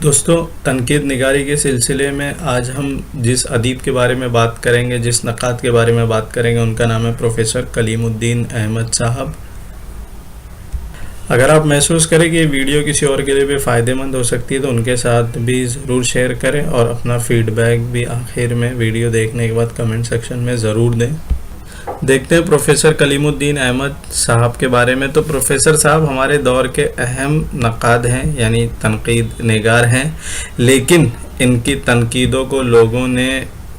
دوستوں، تنقید نگاری کے سلسلے میں آج ہم جس ادیب کے بارے میں بات کریں گے، جس نقاد کے بارے میں بات کریں گے، ان کا نام ہے پروفیسر کلیم الدین احمد صاحب۔ اگر آپ محسوس کریں کہ یہ ویڈیو کسی اور کے لیے بھی فائدہ مند ہو سکتی ہے تو ان کے ساتھ بھی ضرور شیئر کریں اور اپنا فیڈ بیک بھی آخر میں ویڈیو دیکھنے کے بعد کمنٹ سیکشن میں ضرور دیں۔ دیکھتے ہیں پروفیسر کلیم الدین احمد صاحب کے بارے میں۔ تو پروفیسر صاحب ہمارے دور کے اہم نقاد ہیں، یعنی تنقید نگار ہیں، لیکن ان کی تنقیدوں کو لوگوں نے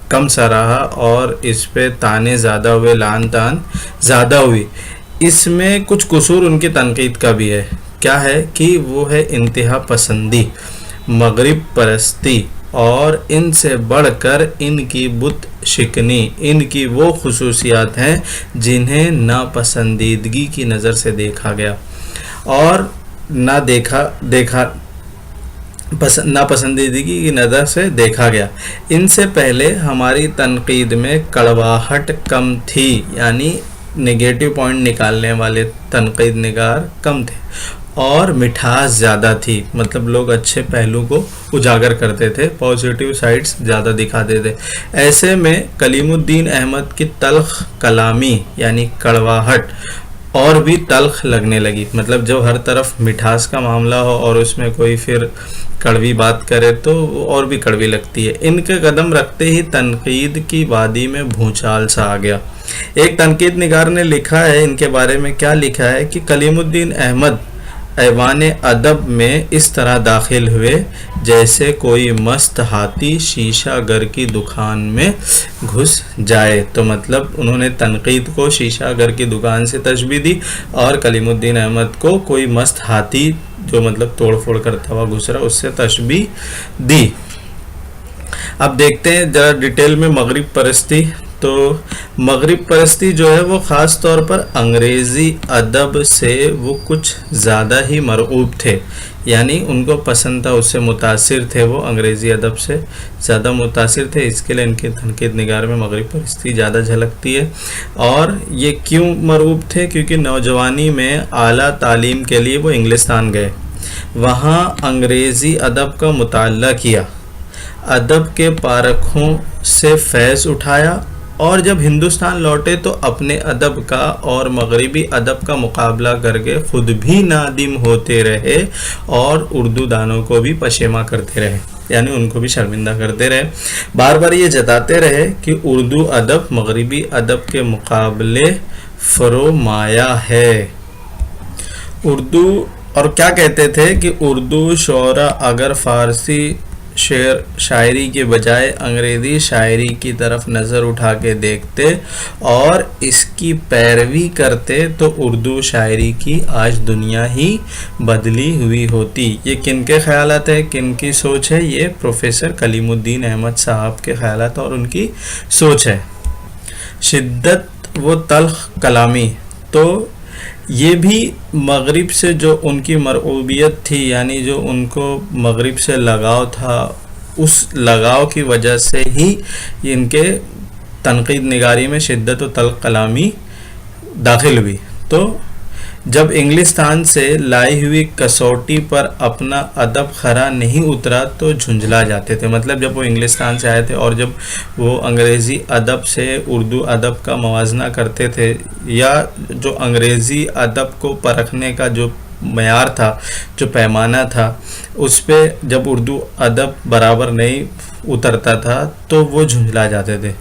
کم سراہا اور اس پہ تانے زیادہ ہوئے، لعن طعن زیادہ ہوئی۔ اس میں کچھ قصور ان کی تنقید کا بھی ہے۔ کیا ہے کہ وہ ہے انتہا پسندی، مغرب پرستی، اور ان سے بڑھ کر ان کی بت شکنی۔ ان کی وہ خصوصیات ہیں جنہیں ناپسندیدگی کی نظر سے دیکھا گیا اور ناپسندیدگی کی نظر سے دیکھا گیا۔ ان سے پہلے ہماری تنقید میں کڑواہٹ کم تھی، یعنی نگیٹو پوائنٹ نکالنے والے تنقید نگار کم تھے، اور مٹھاس زیادہ تھی، مطلب لوگ اچھے پہلو کو اجاگر کرتے تھے، پازیٹیو سائڈز زیادہ دکھاتے تھے۔ ایسے میں کلیم الدین احمد کی تلخ کلامی یعنی کڑواہٹ اور بھی تلخ لگنے لگی، مطلب جب ہر طرف مٹھاس کا معاملہ ہو اور اس میں کوئی پھر کڑوی بات کرے تو وہ اور بھی کڑوی لگتی ہے۔ ان کے قدم رکھتے ہی تنقید کی وادی میں بھونچال سا آ گیا۔ ایک تنقید نگار نے لکھا ہے ان کے بارے میں، کیا لکھا ہے کہ کلیم الدین احمد ایوان ادب میں اس طرح داخل ہوئے جیسے کوئی مست ہاتھی شیشہ گر کی دکان میں گھس جائے۔ تو مطلب انہوں نے تنقید کو شیشہ گر کی دکان سے تشبیہ دی اور کلیم الدین احمد کو کوئی مست ہاتھی جو مطلب توڑ پھوڑ کرتا ہوا گھس رہا اس سے تشبیہ دی۔ اب دیکھتے ہیں ذرا ڈیٹیل میں مغرب پرستی۔ تو مغرب پرستی جو ہے وہ خاص طور پر انگریزی ادب سے وہ کچھ زیادہ ہی مرعوب تھے، یعنی ان کو پسند تھا، اس سے متاثر تھے، وہ انگریزی ادب سے زیادہ متاثر تھے، اس کے لیے ان کے تنقید نگار میں مغرب پرستی زیادہ جھلکتی ہے۔ اور یہ کیوں مرعوب تھے؟ کیونکہ نوجوانی میں اعلیٰ تعلیم کے لیے وہ انگلستان گئے، وہاں انگریزی ادب کا مطالعہ کیا، ادب کے پارکھوں سے فیض اٹھایا، اور جب ہندوستان لوٹے تو اپنے ادب کا اور مغربی ادب کا مقابلہ کر کے خود بھی نادم ہوتے رہے اور اردو دانوں کو بھی پشیماں کرتے رہے، یعنی ان کو بھی شرمندہ کرتے رہے، بار بار یہ جتاتے رہے کہ اردو ادب مغربی ادب کے مقابلے فرومایہ ہے۔ اردو، اور کیا کہتے تھے کہ اردو شعراء اگر فارسی شاعری کے بجائے انگریزی شاعری کی طرف نظر اٹھا کے دیکھتے اور اس کی پیروی کرتے تو اردو شاعری کی آج دنیا ہی بدلی ہوئی ہوتی۔ یہ کن کے خیالات ہے، کن کی سوچ ہے؟ یہ پروفیسر کلیم الدین احمد صاحب کے خیالات اور ان کی سوچ ہے۔ شدت و تلخ کلامی، تو یہ بھی مغرب سے جو ان کی مرعوبیت تھی، یعنی جو ان کو مغرب سے لگاؤ تھا، اس لگاؤ کی وجہ سے ہی ان کے تنقید نگاری میں شدت و تلخ کلامی داخل ہوئی۔ تو جب انگلستان سے لائی ہوئی کسوٹی پر اپنا ادب کھرا نہیں اترا تو جھنجھلا جاتے تھے، مطلب جب وہ انگلستان سے آئے تھے اور جب وہ انگریزی ادب سے اردو ادب کا موازنہ کرتے تھے، یا جو انگریزی ادب کو پرکھنے کا جو معیار تھا، جو پیمانہ تھا، اس پہ جب اردو ادب برابر نہیں اترتا تھا تو وہ جھنجھلا جاتے تھے،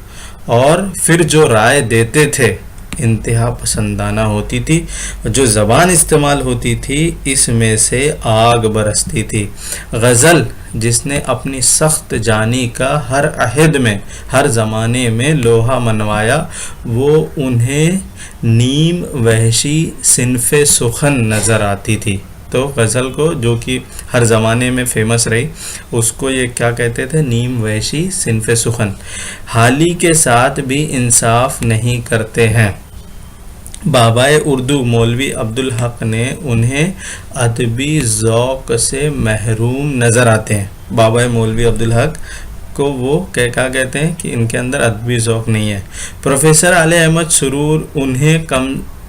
اور پھر جو رائے دیتے تھے انتہا پسندانہ ہوتی تھی، جو زبان استعمال ہوتی تھی اس میں سے آگ برستی تھی۔ غزل جس نے اپنی سخت جانی کا ہر عہد میں، ہر زمانے میں لوہا منوایا، وہ انہیں نیم وحشی صنف سخن نظر آتی تھی۔ تو غزل کو جو کہ ہر زمانے میں فیمس رہی، اس کو یہ کیا کہتے تھے؟ نیم وحشی صنف سخن۔ حالی کے ساتھ بھی انصاف نہیں کرتے ہیں۔ بابائے اردو مولوی عبدالحق نے انہیں ادبی ذوق سے محروم نظر آتے ہیں۔ بابائے مولوی عبدالحق کو وہ کیا کہتے ہیں کہ ان کے اندر ادبی ذوق نہیں ہے۔ پروفیسر علی احمد سرور انہیں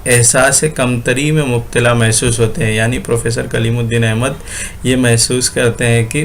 احساس کمتری میں مبتلا محسوس ہوتے ہیں، یعنی پروفیسر کلیم الدین احمد یہ محسوس کرتے ہیں کہ